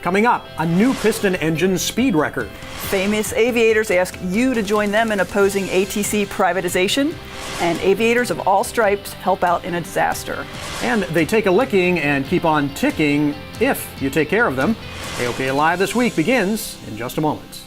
Coming up, a new piston engine speed record. Famous aviators ask you to join them in opposing ATC privatization. And aviators of all stripes help out in a disaster. And they take a licking and keep on ticking if you take care of them. AOPA Live this week begins in just a moment.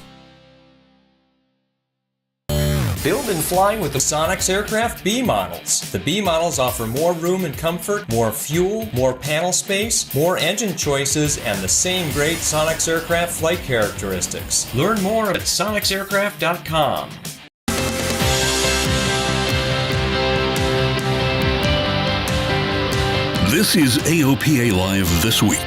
Build and fly with the Sonex Aircraft B models. The B models offer more room and comfort, more fuel, more panel space, more engine choices, and the same great Sonex Aircraft flight characteristics. Learn more at sonexaircraft.com. This is AOPA Live This Week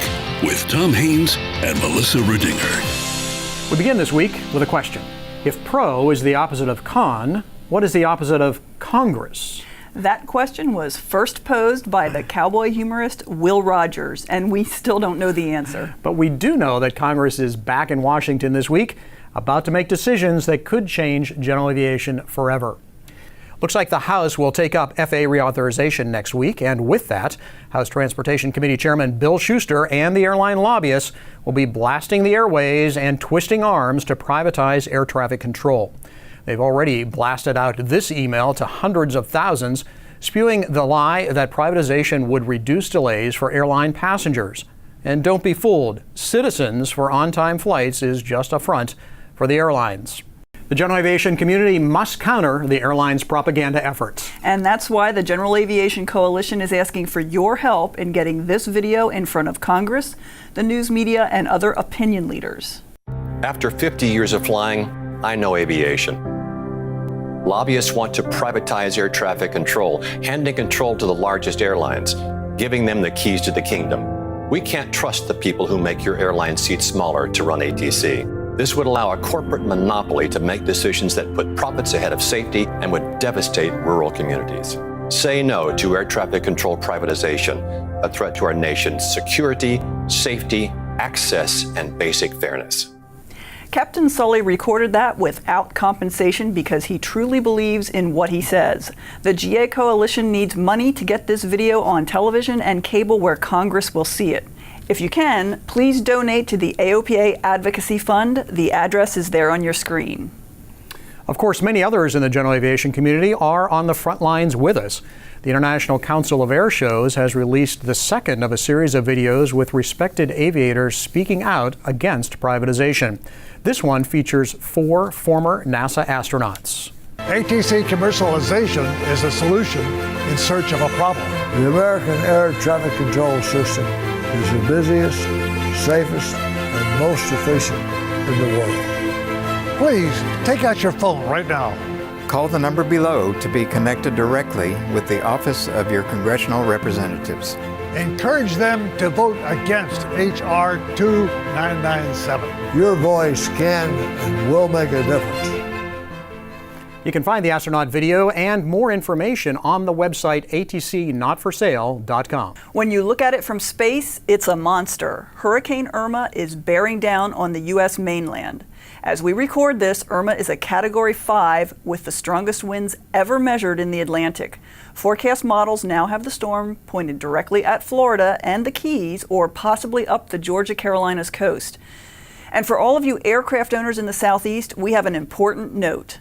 with Tom Haynes and Melissa Rudinger. We begin this week with a question. If pro is the opposite of con, what is the opposite of Congress? That question was first posed by the cowboy humorist Will Rogers, and we still don't know the answer. But we do know that Congress is back in Washington this week, about to make decisions that could change general aviation forever. Looks like the House will take up FAA reauthorization next week, and with that, House Transportation Committee Chairman Bill Schuster and the airline lobbyists will be blasting the airways and twisting arms to privatize air traffic control. They've already blasted out this email to hundreds of thousands, spewing the lie that privatization would reduce delays for airline passengers. And don't be fooled, citizens for on-time flights is just a front for the airlines. The general aviation community must counter the airlines' propaganda efforts. And that's why the General Aviation Coalition is asking for your help in getting this video in front of Congress, the news media, and other opinion leaders. After 50 years of flying, I know aviation. Lobbyists want to privatize air traffic control, handing control to the largest airlines, giving them the keys to the kingdom. We can't trust the people who make your airline seats smaller to run ATC. This would allow a corporate monopoly to make decisions that put profits ahead of safety and would devastate rural communities. Say no to air traffic control privatization, a threat to our nation's security, safety, access, and basic fairness. Captain Sully recorded that without compensation because he truly believes in what he says. The GA Coalition needs money to get this video on television and cable where Congress will see it. If you can, please donate to the AOPA Advocacy Fund. The address is there on your screen. Of course, many others in the general aviation community are on the front lines with us. The International Council of Air Shows has released the second of a series of videos with respected aviators speaking out against privatization. This one features 4 former NASA astronauts. ATC commercialization is a solution in search of a problem. The American air traffic control system is the busiest, safest, and most efficient in the world. Please take out your phone right now. Call the number below to be connected directly with the office of your congressional representatives. Encourage them to vote against H.R. 2997. Your voice can and will make a difference. You can find the astronaut video and more information on the website atcnotforsale.com. When you look at it from space, it's a monster. Hurricane Irma is bearing down on the U.S. mainland. As we record this, Irma is a Category 5 with the strongest winds ever measured in the Atlantic. Forecast models now have the storm pointed directly at Florida and the Keys, or possibly up the Georgia-Carolinas coast. And for all of you aircraft owners in the Southeast, we have an important note.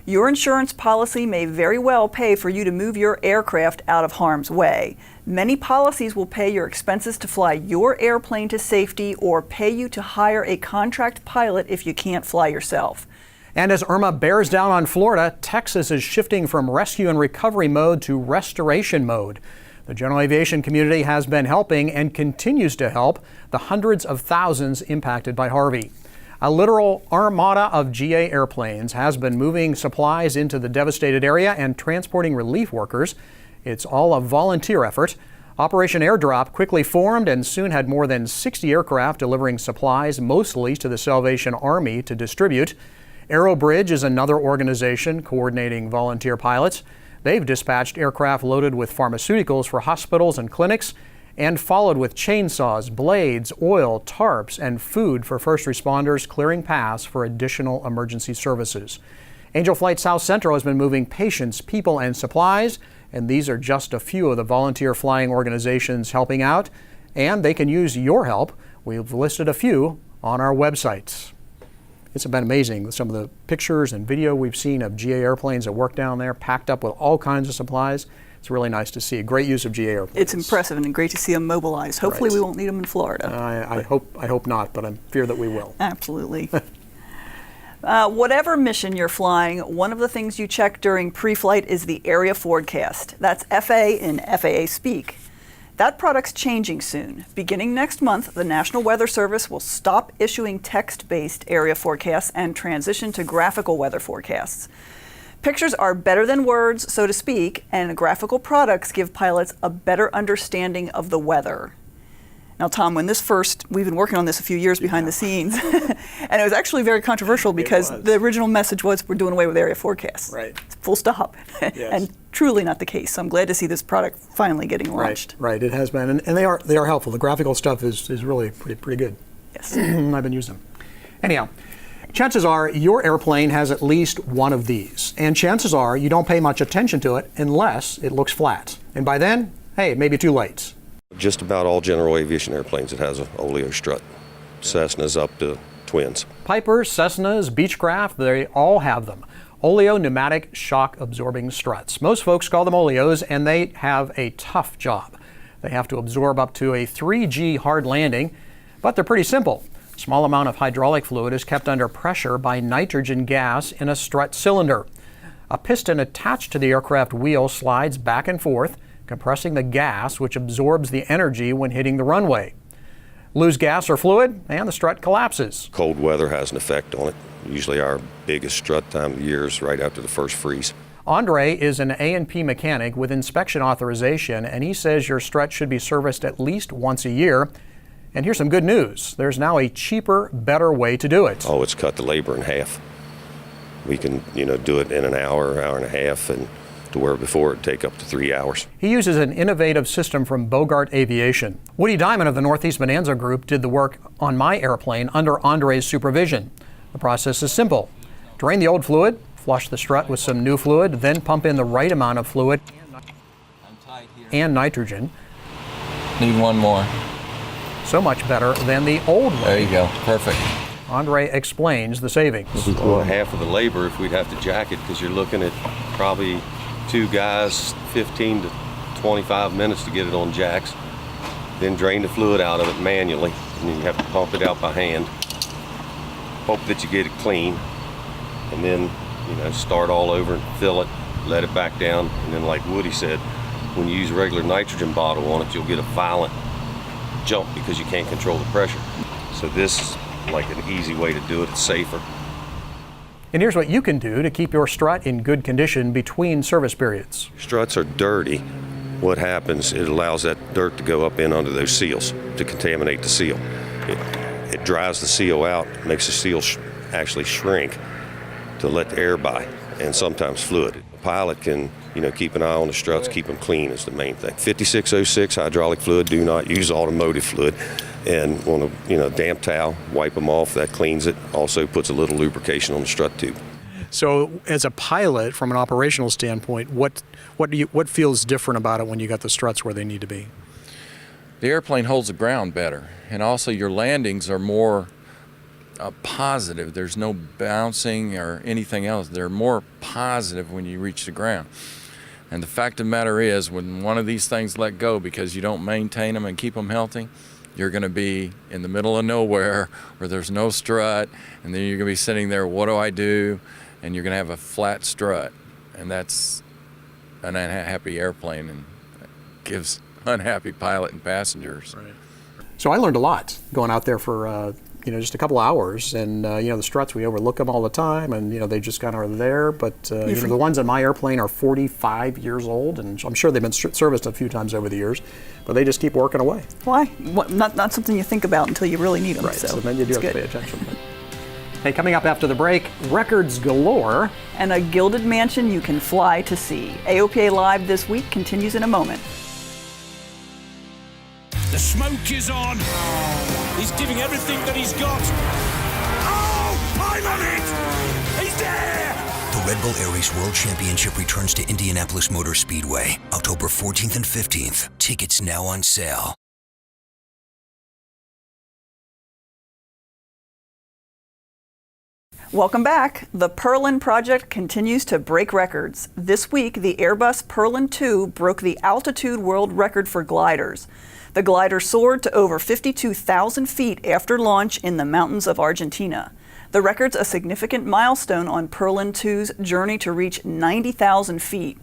Your insurance policy may very well pay for you to move your aircraft out of harm's way. Many policies will pay your expenses to fly your airplane to safety or pay you to hire a contract pilot if you can't fly yourself. And as Irma bears down on Florida, Texas is shifting from rescue and recovery mode to restoration mode. The general aviation community has been helping and continues to help the hundreds of thousands impacted by Harvey. A literal armada of GA airplanes has been moving supplies into the devastated area and transporting relief workers. It's all a volunteer effort. Operation Airdrop quickly formed and soon had more than 60 aircraft delivering supplies, mostly to the Salvation Army to distribute. Aerobridge is another organization coordinating volunteer pilots. They've dispatched aircraft loaded with pharmaceuticals for hospitals and clinics, and followed with chainsaws, blades, oil, tarps, and food for first responders clearing paths for additional emergency services. Angel Flight South Central has been moving patients, people, and supplies, and these are just a few of the volunteer flying organizations helping out, and they can use your help. We've listed a few on our website. It's been amazing, some of the pictures and video we've seen of GA airplanes that work down there, packed up with all kinds of supplies. It's really nice to see. Great use of GA airplanes. It's impressive and great to see them mobilized. Hopefully we won't need them in Florida. I hope not, but I fear that we will. Absolutely. Whatever mission you're flying, one of the things you check during pre-flight is the area forecast. That's FA in FAA speak. That product's changing soon. Beginning next month, the National Weather Service will stop issuing text-based area forecasts and transition to graphical weather forecasts. Pictures are better than words, so to speak, and graphical products give pilots a better understanding of the weather. Now, Tom, when we've been working on this a few years behind the scenes, and it was actually very controversial because the original message was we're doing away with area forecasts. Right. Full stop. Yes. And truly not the case. So I'm glad to see this product finally getting launched. Right. It has been, and they are helpful. The graphical stuff is really pretty good. Yes. I've been using them. Anyhow, chances are your airplane has at least one of these, and chances are you don't pay much attention to it unless it looks flat. And by then, hey, it may be too late. Just about all general aviation airplanes, it has an Oleo strut. Cessna's up to twins. Pipers, Cessnas, Beechcraft, they all have them. Oleo pneumatic shock absorbing struts. Most folks call them Oleos, and they have a tough job. They have to absorb up to a 3G hard landing, but they're pretty simple. A small amount of hydraulic fluid is kept under pressure by nitrogen gas in a strut cylinder. A piston attached to the aircraft wheel slides back and forth, compressing the gas, which absorbs the energy when hitting the runway. Lose gas or fluid, and the strut collapses. Cold weather has an effect on it. Usually our biggest strut time of the year is right after the first freeze. Andre is an A&P mechanic with inspection authorization, and he says your strut should be serviced at least once a year. And here's some good news. There's now a cheaper, better way to do it. Oh, it's cut the labor in half. We can, do it in an hour and a half, and to where before it'd take up to 3 hours. He uses an innovative system from Bogart Aviation. Woody Diamond of the Northeast Bonanza Group did the work on my airplane under Andre's supervision. The process is simple. Drain the old fluid, flush the strut with some new fluid, then pump in the right amount of fluid and nitrogen. Need one more. So much better than the old way. There you go. Perfect. Andre explains the savings. Well, half of the labor if we'd have to jack it, because you're looking at probably 2 guys, 15 to 25 minutes to get it on jacks. Then drain the fluid out of it manually, and then you have to pump it out by hand. Hope that you get it clean, and then start all over and fill it, let it back down, and then like Woody said, when you use a regular nitrogen bottle on it, you'll get a violent jump because you can't control the pressure. So this is like an easy way to do it. It's safer. And here's what you can do to keep your strut in good condition between service periods. Struts are dirty. What happens, it allows that dirt to go up in under those seals to contaminate the seal. It dries the seal out, makes the seal actually shrink to let the air by, and sometimes fluid. The pilot can keep an eye on the struts, keep them clean is the main thing. 5606 hydraulic fluid, do not use automotive fluid. And on a damp towel, wipe them off, that cleans it. Also puts a little lubrication on the strut tube. So as a pilot, from an operational standpoint, what feels different about it when you got the struts where they need to be? The airplane holds the ground better, and also your landings are more positive. There's no bouncing or anything else. They're more positive when you reach the ground. And the fact of the matter is, when one of these things let go because you don't maintain them and keep them healthy, you're going to be in the middle of nowhere where there's no strut, and then you're going to be sitting there, what do I do? And you're going to have a flat strut, and that's an unhappy airplane and gives unhappy pilot and passengers. Right. So I learned a lot going out there for just a couple hours, and the struts, we overlook them all the time, and they just kind of are there, but the ones on my airplane are 45 years old, and I'm sure they've been serviced a few times over the years, but they just keep working away. Why? Not something you think about until you really need them. Right, so then you do have to pay attention. But. Hey, coming up after the break, records galore. And a gilded mansion you can fly to see. AOPA Live this week continues in a moment. The smoke is on. He's giving everything that he's got. Oh, I'm on it! He's there! The Red Bull Air Race World Championship returns to Indianapolis Motor Speedway, October 14th and 15th. Tickets now on sale. Welcome back. The Perlin project continues to break records. This week, the Airbus Perlin 2 broke the altitude world record for gliders. The glider soared to over 52,000 feet after launch in the mountains of Argentina. The record's a significant milestone on Perlin 2's journey to reach 90,000 feet.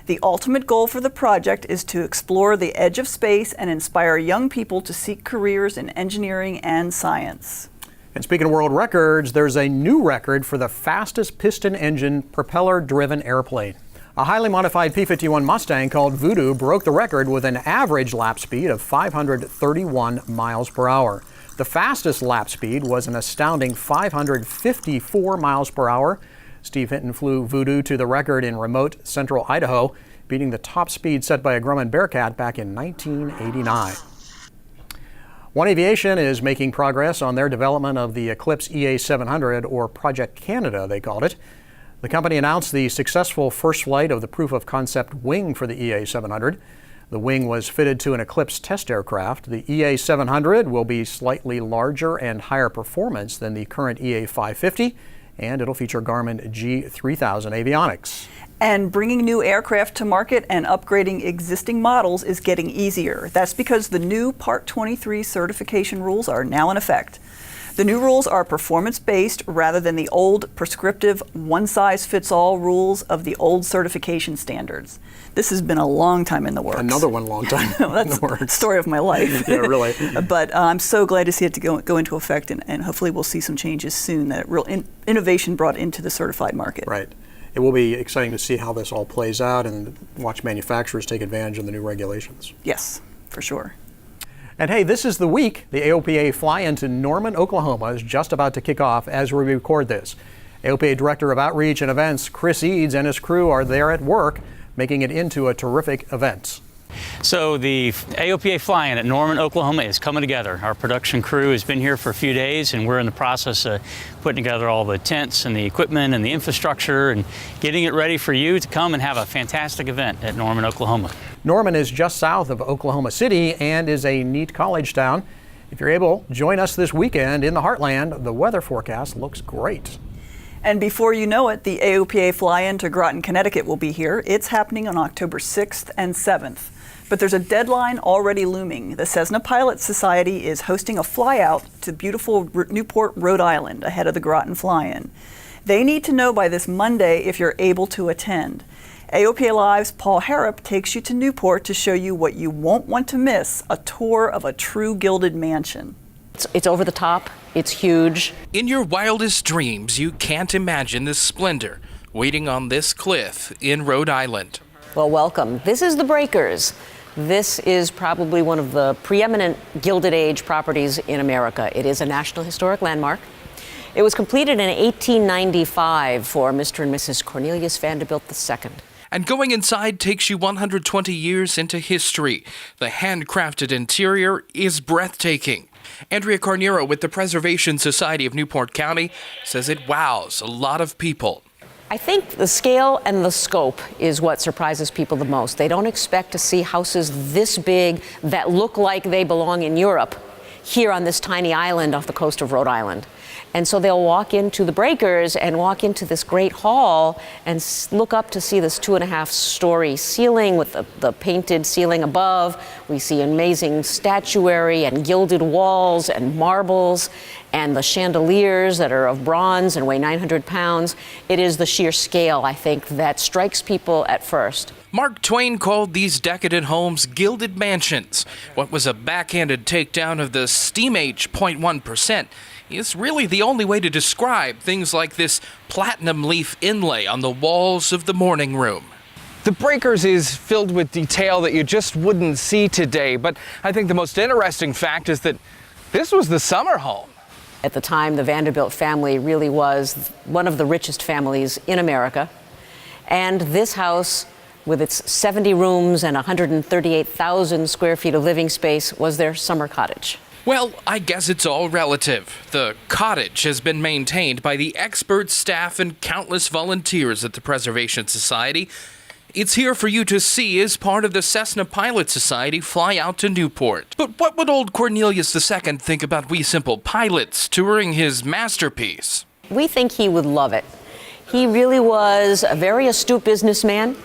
The ultimate goal for the project is to explore the edge of space and inspire young people to seek careers in engineering and science. And speaking of world records, there's a new record for the fastest piston engine propeller-driven airplane. A highly modified P-51 Mustang called Voodoo broke the record with an average lap speed of 531 miles per hour. The fastest lap speed was an astounding 554 miles per hour. Steve Hinton flew Voodoo to the record in remote central Idaho, beating the top speed set by a Grumman Bearcat back in 1989. One Aviation is making progress on their development of the Eclipse EA700, or Project Canada, they called it. The company announced the successful first flight of the proof-of-concept wing for the EA700. The wing was fitted to an Eclipse test aircraft. The EA700 will be slightly larger and higher performance than the current EA550, and it'll feature Garmin G3000 avionics. And bringing new aircraft to market and upgrading existing models is getting easier. That's because the new Part 23 certification rules are now in effect. The new rules are performance-based rather than the old prescriptive one-size-fits-all rules of the old certification standards. This has been a long time in the works. Another one long time in the works. That's the story of my life. Yeah, really. But I'm so glad to see it to go into effect, and hopefully we'll see some changes soon, that real innovation brought into the certified market. Right. It will be exciting to see how this all plays out and watch manufacturers take advantage of the new regulations. Yes, for sure. And hey, this is the week. The AOPA Fly-In to Norman, Oklahoma is just about to kick off as we record this. AOPA Director of Outreach and Events, Chris Eads, and his crew are there at work, making it into a terrific event. So the AOPA Fly-In at Norman, Oklahoma is coming together. Our production crew has been here for a few days, and we're in the process of putting together all the tents and the equipment and the infrastructure and getting it ready for you to come and have a fantastic event at Norman, Oklahoma. Norman is just south of Oklahoma City and is a neat college town. If you're able, join us this weekend in the heartland. The weather forecast looks great. And before you know it, the AOPA Fly-In to Groton, Connecticut will be here. It's happening on October 6th and 7th. But there's a deadline already looming. The Cessna Pilot Society is hosting a fly-out to beautiful Newport, Rhode Island, ahead of the Groton Fly-In. They need to know by this Monday if you're able to attend. AOPA Live's Paul Harrop takes you to Newport to show you what you won't want to miss, a tour of a true gilded mansion. It's over the top. It's huge. In your wildest dreams, you can't imagine the splendor waiting on this cliff in Rhode Island. Well, welcome. This is the Breakers. This is probably one of the preeminent Gilded Age properties in America. It is a National Historic Landmark. It was completed in 1895 for Mr. and Mrs. Cornelius Vanderbilt II. And going inside takes you 120 years into history. The handcrafted interior is breathtaking. Andrea Carnero with the Preservation Society of Newport County says it wows a lot of people. I think the scale and the scope is what surprises people the most. They don't expect to see houses this big that look like they belong in Europe here on this tiny island off the coast of Rhode Island. And so they'll walk into the Breakers and walk into this great hall and look up to see this 2.5-story ceiling with the painted ceiling above. We see amazing statuary and gilded walls and marbles and the chandeliers that are of bronze and weigh 900 pounds. It is the sheer scale, I think, that strikes people at first. Mark Twain called these decadent homes gilded mansions. What was a backhanded takedown of the steam age 0.1% is really the only way to describe things like this platinum leaf inlay on the walls of the morning room. The Breakers is filled with detail that you just wouldn't see today, but I think the most interesting fact is that this was the summer home. At the time, the Vanderbilt family really was one of the richest families in America. And this house, with its 70 rooms and 138,000 square feet of living space, was their summer cottage. Well, I guess it's all relative. The cottage has been maintained by the expert staff and countless volunteers at the Preservation Society. It's here for you to see as part of the Cessna Pilot Society fly out to Newport. But what would old Cornelius II think about we simple pilots touring his masterpiece? We think he would love it. He really was a very astute businessman.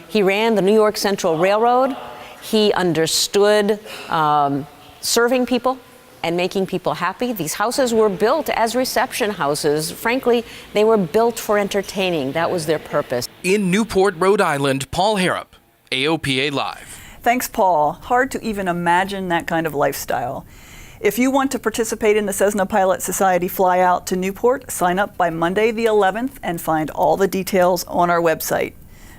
He ran the New York Central Railroad. He understood serving people and making people happy. These houses were built as reception houses. Frankly, they were built for entertaining. That was their purpose. In Newport, Rhode Island, Paul Harrop, AOPA Live. Thanks, Paul. Hard to even imagine that kind of lifestyle. If you want to participate in the Cessna Pilot Society fly out to Newport, sign up by Monday the 11th and find all the details on our website.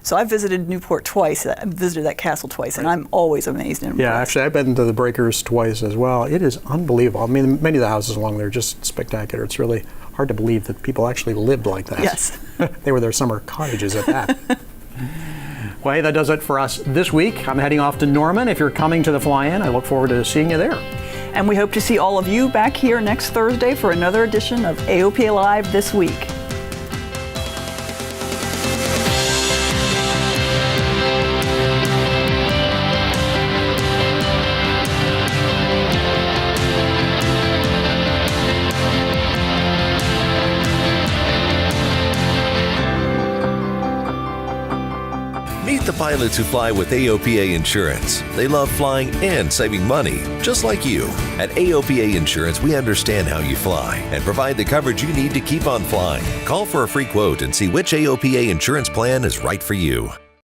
So I've visited Newport twice. I've visited that castle twice, and I'm always amazed and impressed. Yeah, actually, I've been to the Breakers twice as well. It is unbelievable. I mean, many of the houses along there are just spectacular. It's really hard to believe that people actually lived like that. Yes. They were their summer cottages at that. Well, hey, that does it for us this week. I'm heading off to Norman. If you're coming to the fly-in, I look forward to seeing you there. And we hope to see all of you back here next Thursday for another edition of AOPA Live This Week. The pilots who fly with AOPA Insurance. They love flying and saving money, just like you. At AOPA Insurance, we understand how you fly and provide the coverage you need to keep on flying. Call for a free quote and see which AOPA insurance plan is right for you.